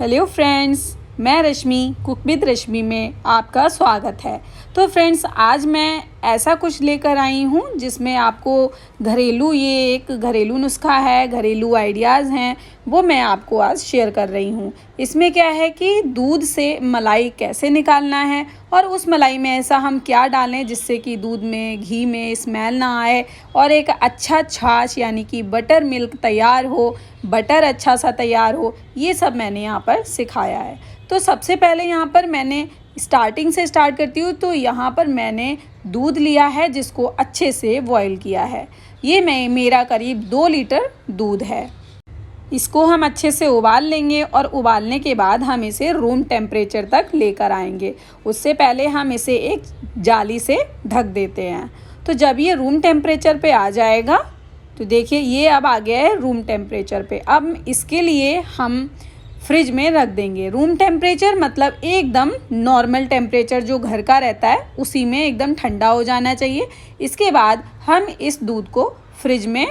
Hello friends, मैं रश्मि cook with रश्मि में आपका स्वागत है। तो फ्रेंड्स, आज मैं ऐसा कुछ लेकर आई हूँ जिसमें आपको ये एक घरेलू नुस्खा है, घरेलू आइडियाज़ हैं, वो मैं आपको आज शेयर कर रही हूँ। इसमें क्या है कि दूध से मलाई कैसे निकालना है और उस मलाई में ऐसा हम क्या डालें जिससे कि दूध में, घी में स्मेल ना आए और एक अच्छा छाछ यानी कि बटर मिल्क तैयार हो, बटर अच्छा सा तैयार हो। ये सब मैंने यहाँ पर सिखाया है। तो सबसे पहले यहाँ पर मैंने स्टार्टिंग से स्टार्ट करती हूँ। तो यहाँ पर मैंने दूध लिया है जिसको अच्छे से बॉईल किया है। ये मेरा करीब 2 लीटर दूध है। इसको हम अच्छे से उबाल लेंगे और उबालने के बाद हम इसे रूम टेम्परेचर तक लेकर आएंगे। उससे पहले हम इसे एक जाली से ढक देते हैं। तो जब ये रूम टेम्परेचर पे आ जाएगा, तो देखिए ये अब आ गया है रूम टेम्परेचर पे। अब इसके लिए हम फ्रिज में रख देंगे। रूम टेम्परेचर मतलब एकदम नॉर्मल टेम्परेचर जो घर का रहता है उसी में एकदम ठंडा हो जाना चाहिए। इसके बाद हम इस दूध को फ्रिज में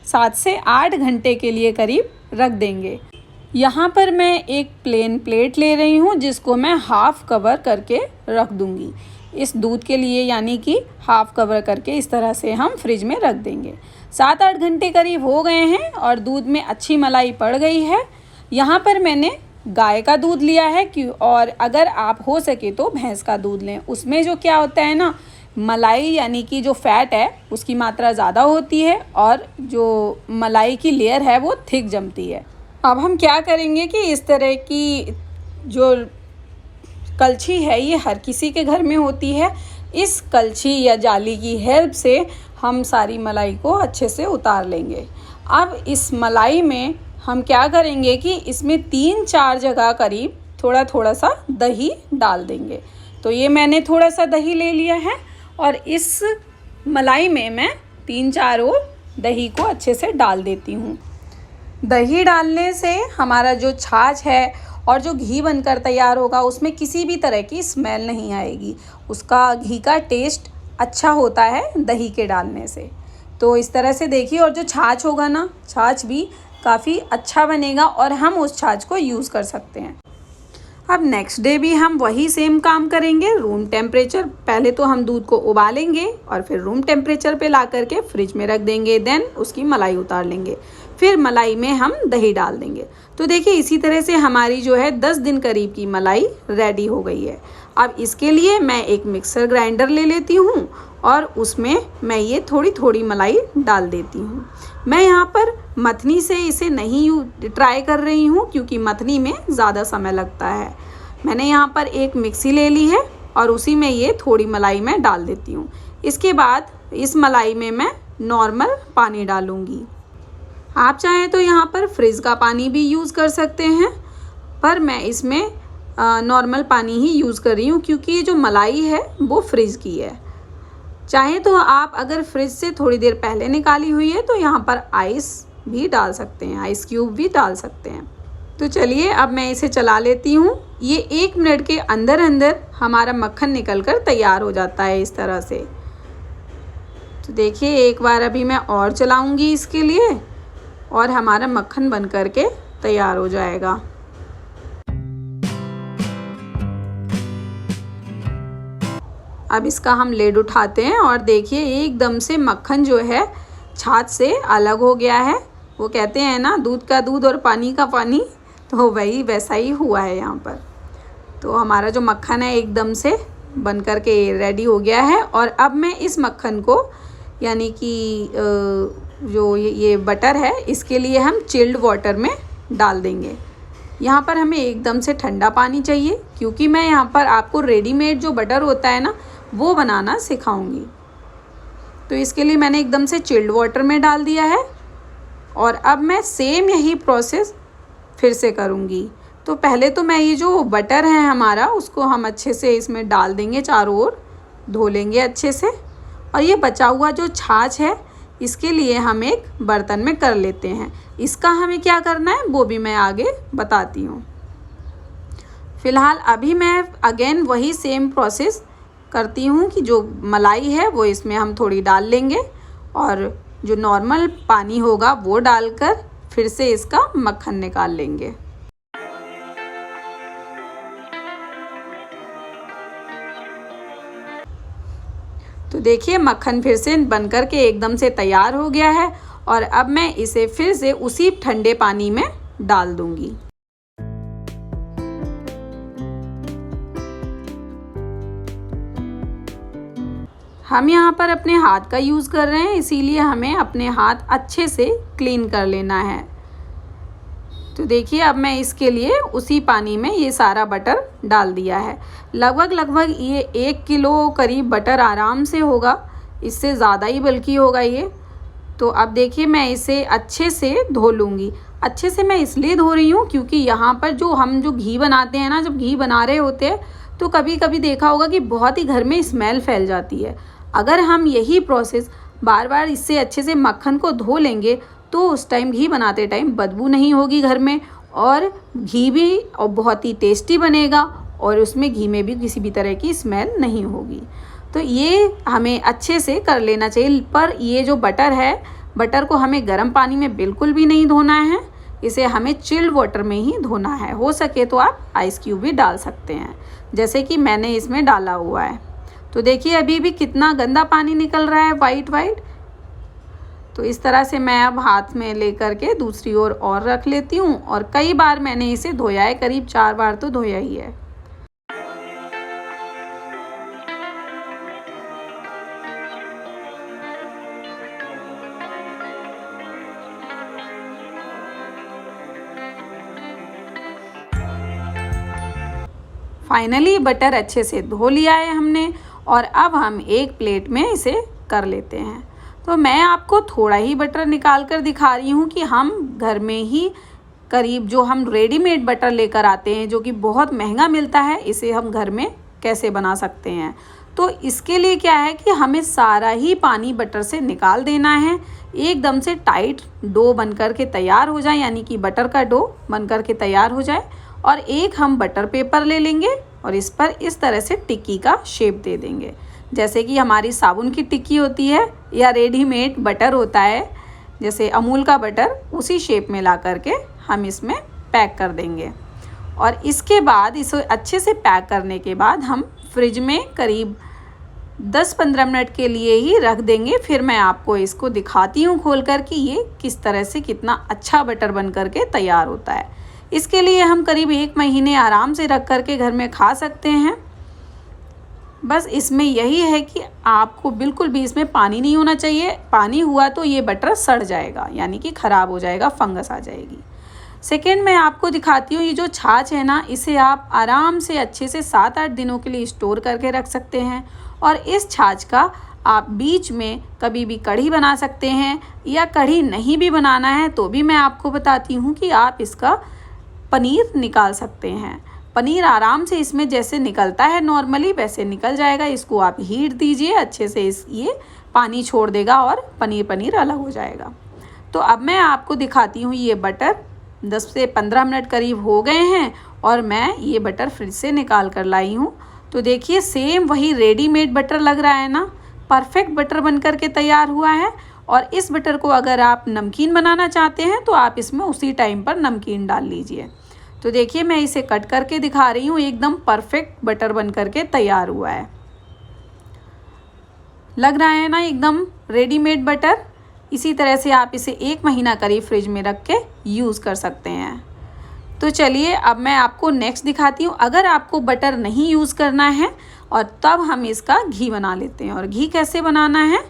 7 से 8 घंटे के लिए करीब रख देंगे। यहाँ पर मैं एक प्लेन प्लेट ले रही हूँ जिसको मैं हाफ़ कवर करके रख दूँगी इस दूध के लिए, यानी कि हाफ़ कवर करके इस तरह से हम फ्रिज में रख देंगे। 7-8 घंटे करीब हो गए हैं और दूध में अच्छी मलाई पड़ गई है। यहाँ पर मैंने गाय का दूध लिया है और अगर आप हो सके तो भैंस का दूध लें। उसमें जो क्या होता है ना, मलाई यानी कि जो फैट है उसकी मात्रा ज़्यादा होती है और जो मलाई की लेयर है वो थिक जमती है। अब हम क्या करेंगे कि इस तरह की जो कलछी है ये हर किसी के घर में होती है। इस कलछी या जाली की हेल्प से हम सारी मलाई को अच्छे से उतार लेंगे। अब इस मलाई में हम क्या करेंगे कि इसमें 3-4 जगह करीब थोड़ा थोड़ा सा दही डाल देंगे। तो ये मैंने थोड़ा सा दही ले लिया है और इस मलाई में मैं 3-4 और दही को अच्छे से डाल देती हूँ। दही डालने से हमारा जो छाछ है और जो घी बनकर तैयार होगा उसमें किसी भी तरह की स्मेल नहीं आएगी। उसका घी का टेस्ट अच्छा होता है दही के डालने से। तो इस तरह से देखिए, और जो छाछ होगा ना, छाछ भी काफ़ी अच्छा बनेगा और हम उस छाछ को यूज़ कर सकते हैं। अब नेक्स्ट डे भी हम वही सेम काम करेंगे। रूम टेम्परेचर, पहले तो हम दूध को उबालेंगे और फिर रूम टेम्परेचर पे ला करके फ्रिज में रख देंगे। देन उसकी मलाई उतार लेंगे, फिर मलाई में हम दही डाल देंगे। तो देखिए इसी तरह से हमारी जो है 10 दिन करीब की मलाई रेडी हो गई है। अब इसके लिए मैं एक मिक्सर ग्राइंडर ले लेती हूँ और उसमें मैं ये थोड़ी थोड़ी मलाई डाल देती हूँ। मैं यहाँ पर मथनी से इसे नहीं ट्राई कर रही हूँ क्योंकि मथनी में ज़्यादा समय लगता है। मैंने यहाँ पर एक मिक्सी ले ली है और उसी में ये थोड़ी मलाई मैं डाल देती हूँ। इसके बाद इस मलाई में मैं नॉर्मल पानी डालूँगी। आप चाहें तो यहाँ पर फ्रिज का पानी भी यूज़ कर सकते हैं, पर मैं इसमें नॉर्मल पानी ही यूज़ कर रही हूँ क्योंकि ये जो मलाई है वो फ्रिज की है। चाहे तो आप अगर फ्रिज से थोड़ी देर पहले निकाली हुई है तो यहाँ पर आइस भी डाल सकते हैं, आइस क्यूब भी डाल सकते हैं। तो चलिए अब मैं इसे चला लेती हूँ। ये 1 मिनट के अंदर अंदर हमारा मक्खन निकल कर तैयार हो जाता है इस तरह से। तो देखिए एक बार अभी मैं और चलाऊँगी इसके लिए और हमारा मक्खन बन कर के तैयार हो जाएगा। अब इसका हम लेड उठाते हैं और देखिए एकदम से मक्खन जो है छाछ से अलग हो गया है। वो कहते हैं ना, दूध का दूध और पानी का पानी, तो वही वैसा ही हुआ है यहाँ पर। तो हमारा जो मक्खन है एकदम से बन कर के रेडी हो गया है। और अब मैं इस मक्खन को, यानी कि जो ये बटर है, इसके लिए हम चिल्ड वाटर में डाल देंगे। यहाँ पर हमें एकदम से ठंडा पानी चाहिए क्योंकि मैं यहाँ पर आपको रेडीमेड जो बटर होता है ना वो बनाना सिखाऊंगी। तो इसके लिए मैंने एकदम से चिल्ड वाटर में डाल दिया है और अब मैं सेम यही प्रोसेस फिर से करूँगी। तो पहले तो मैं ये जो बटर है हमारा उसको हम अच्छे से इसमें डाल देंगे, चारों ओर धो लेंगे अच्छे से। और ये बचा हुआ जो छाछ है इसके लिए हम एक बर्तन में कर लेते हैं। इसका हमें क्या करना है वो भी मैं आगे बताती हूँ। फ़िलहाल अभी मैं अगेन वही सेम प्रोसेस करती हूँ कि जो मलाई है वो इसमें हम थोड़ी डाल लेंगे और जो नॉर्मल पानी होगा वो डालकर फिर से इसका मक्खन निकाल लेंगे। तो देखिए मक्खन फिर से बनकर के एकदम से तैयार हो गया है और अब मैं इसे फिर से उसी ठंडे पानी में डाल दूंगी। हम यहाँ पर अपने हाथ का यूज़ कर रहे हैं, इसीलिए हमें अपने हाथ अच्छे से क्लीन कर लेना है। तो देखिए अब मैं इसके लिए उसी पानी में ये सारा बटर डाल दिया है। लगभग ये 1 किलो करीब बटर आराम से होगा, इससे ज़्यादा ही बल्कि होगा ये। तो अब देखिए मैं इसे अच्छे से धो लूँगी। अच्छे से मैं इसलिए धो रही हूँ क्योंकि यहाँ पर जो घी बनाते हैं ना, जब घी बना रहे होते हैं तो कभी कभी देखा होगा कि बहुत ही घर में स्मेल फैल जाती है। अगर हम यही प्रोसेस बार बार इससे अच्छे से मक्खन को धो लेंगे तो उस टाइम घी बनाते टाइम बदबू नहीं होगी घर में, और घी भी और बहुत ही टेस्टी बनेगा और उसमें घी में भी किसी भी तरह की स्मेल नहीं होगी। तो ये हमें अच्छे से कर लेना चाहिए। पर ये जो बटर है, बटर को हमें गर्म पानी में बिल्कुल भी नहीं धोना है, इसे हमें चिल्ड वाटर में ही धोना है। हो सके तो आप आइस क्यूब भी डाल सकते हैं, जैसे कि मैंने इसमें डाला हुआ है। तो देखिए अभी भी कितना गंदा पानी निकल रहा है, वाइट। तो इस तरह से मैं अब हाथ में लेकर के दूसरी ओर और रख लेती हूँ और कई बार मैंने इसे धोया है, करीब 4 बार तो धोया ही है। फाइनली बटर अच्छे से धो लिया है हमने और अब हम एक प्लेट में इसे कर लेते हैं। तो मैं आपको थोड़ा ही बटर निकाल कर दिखा रही हूँ कि हम घर में ही करीब जो हम रेडीमेड बटर लेकर आते हैं, जो कि बहुत महंगा मिलता है, इसे हम घर में कैसे बना सकते हैं। तो इसके लिए क्या है कि हमें सारा ही पानी बटर से निकाल देना है, एकदम से टाइट डो बनकर के तैयार हो जाए, यानी कि बटर का डो बनकर के तैयार हो जाए। और एक हम बटर पेपर ले लेंगे और इस पर इस तरह से टिक्की का शेप दे देंगे, जैसे कि हमारी साबुन की टिक्की होती है या रेडीमेड बटर होता है जैसे अमूल का बटर, उसी शेप में ला करके हम इसमें पैक कर देंगे। और इसके बाद इसे अच्छे से पैक करने के बाद हम फ्रिज में करीब 10-15 मिनट के लिए ही रख देंगे। फिर मैं आपको इसको दिखाती हूँ खोल कर कि ये किस तरह से कितना अच्छा बटर बन करके तैयार होता है। इसके लिए हम करीब 1 महीने आराम से रख करके घर में खा सकते हैं। बस इसमें यही है कि आपको बिल्कुल भी इसमें पानी नहीं होना चाहिए। पानी हुआ तो ये बटर सड़ जाएगा, यानी कि ख़राब हो जाएगा, फंगस आ जाएगी। सेकेंड मैं आपको दिखाती हूँ, ये जो छाछ है ना, इसे आप आराम से अच्छे से 7-8 दिनों के लिए स्टोर करके रख सकते हैं। और इस छाछ का आप बीच में कभी भी कढ़ी बना सकते हैं, या कढ़ी नहीं भी बनाना है तो भी मैं आपको बताती हूँ कि आप इसका पनीर निकाल सकते हैं। पनीर आराम से इसमें जैसे निकलता है नॉर्मली वैसे निकल जाएगा। इसको आप हीट दीजिए अच्छे से, ये पानी छोड़ देगा और पनीर अलग हो जाएगा। तो अब मैं आपको दिखाती हूँ, ये बटर 10 से 15 मिनट करीब हो गए हैं और मैं ये बटर फ्रिज से निकाल कर लाई हूँ। तो देखिए सेम वही रेडीमेड बटर लग रहा है ना, परफेक्ट बटर बन कर के तैयार हुआ है। और इस बटर को अगर आप नमकीन बनाना चाहते हैं तो आप इसमें उसी टाइम पर नमकीन डाल लीजिए। तो देखिए मैं इसे कट करके दिखा रही हूँ, एकदम परफेक्ट बटर बन करके तैयार हुआ है। लग रहा है ना एकदम रेडीमेड बटर। इसी तरह से आप इसे 1 महीना करीब फ्रिज में रख के यूज़ कर सकते हैं। तो चलिए अब मैं आपको नेक्स्ट दिखाती हूँ। अगर आपको बटर नहीं यूज़ करना है और तब हम इसका घी बना लेते हैं। और घी कैसे बनाना है,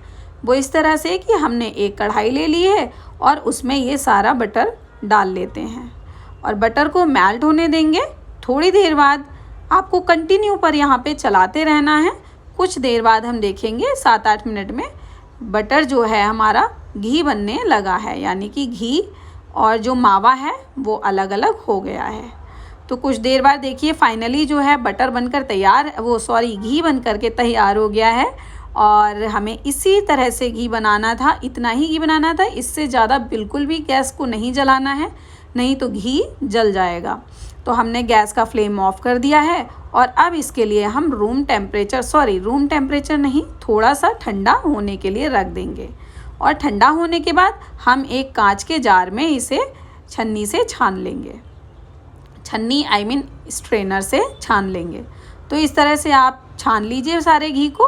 वो इस तरह से कि हमने एक कढ़ाई ले ली है और उसमें ये सारा बटर डाल लेते हैं और बटर को मेल्ट होने देंगे। थोड़ी देर बाद आपको कंटिन्यू पर यहाँ पे चलाते रहना है। कुछ देर बाद हम देखेंगे 7-8 मिनट में बटर जो है हमारा घी बनने लगा है, यानी कि घी और जो मावा है वो अलग अलग हो गया है। तो कुछ देर बाद देखिए फाइनली जो है बटर बनकर तैयार, घी बनकर के तैयार हो गया है। और हमें इसी तरह से घी बनाना था, इतना ही घी बनाना था, इससे ज़्यादा बिल्कुल भी गैस को नहीं जलाना है, नहीं तो घी जल जाएगा। तो हमने गैस का फ्लेम ऑफ कर दिया है और अब इसके लिए हम रूम टेम्परेचर नहीं, थोड़ा सा ठंडा होने के लिए रख देंगे। और ठंडा होने के बाद हम एक कांच के जार में इसे छन्नी से छान लेंगे, स्ट्रेनर से छान लेंगे। तो इस तरह से आप छान लीजिए सारे घी को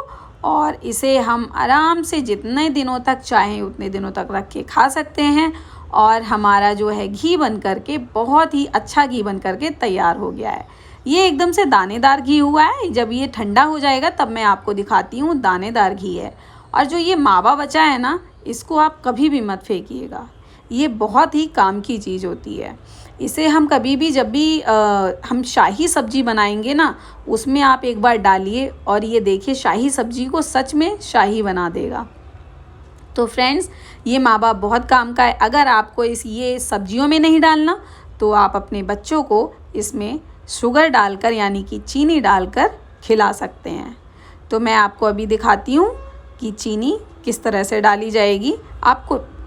और इसे हम आराम से जितने दिनों तक चाहें उतने दिनों तक रख के खा सकते हैं। और हमारा जो है घी बन करके बहुत ही अच्छा घी बन करके तैयार हो गया है। ये एकदम से दानेदार घी हुआ है। जब ये ठंडा हो जाएगा तब मैं आपको दिखाती हूँ। दानेदार घी है। और जो ये मावा बचा है ना, इसको आप कभी भी मत फेंकिएगा। ये बहुत ही काम की चीज़ होती है। इसे हम कभी भी जब भी हम शाही सब्जी बनाएंगे ना, उसमें आप एक बार डालिए और ये देखिए शाही सब्जी को सच में शाही बना देगा। तो फ्रेंड्स, ये मावा बहुत काम का है। अगर आपको ये सब्जियों में नहीं डालना तो आप अपने बच्चों को इसमें शुगर डालकर यानी कि चीनी डालकर खिला सकते हैं। तो मैं आपको अभी दिखाती हूँ कि चीनी किस तरह से डाली जाएगी।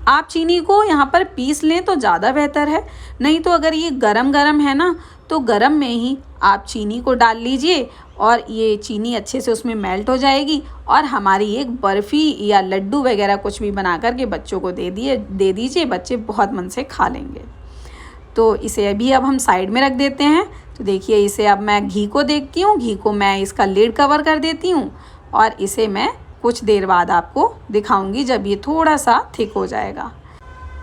आप चीनी को यहाँ पर पीस लें तो ज़्यादा बेहतर है, नहीं तो अगर ये गरम गरम है ना तो गरम में ही आप चीनी को डाल लीजिए और ये चीनी अच्छे से उसमें मेल्ट हो जाएगी और हमारी एक बर्फ़ी या लड्डू वगैरह कुछ भी बना कर के बच्चों को दे दीजिए। बच्चे बहुत मन से खा लेंगे। तो इसे अभी अब हम साइड में रख देते हैं। तो देखिए, इसे अब मैं घी को देखती हूँ। घी को मैं इसका लिड कवर कर देती हूँ और इसे मैं कुछ देर बाद आपको दिखाऊंगी जब ये थोड़ा सा थिक हो जाएगा।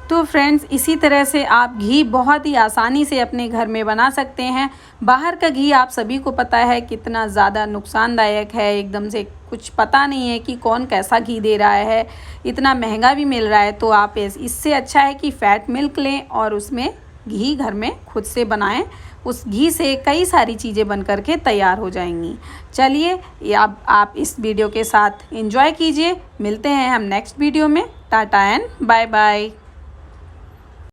तो फ्रेंड्स, इसी तरह से आप घी बहुत ही आसानी से अपने घर में बना सकते हैं। बाहर का घी आप सभी को पता है कितना ज़्यादा नुकसानदायक है। एकदम से कुछ पता नहीं है कि कौन कैसा घी दे रहा है, इतना महंगा भी मिल रहा है। तो आप इससे अच्छा है कि फ़ैट मिल्क लें और उसमें घी घर में खुद से बनाएं। उस घी से कई सारी चीज़ें बन कर के तैयार हो जाएंगी। चलिए, आप इस वीडियो के साथ एंजॉय कीजिए। मिलते हैं हम नेक्स्ट वीडियो में। Tata and bye bye.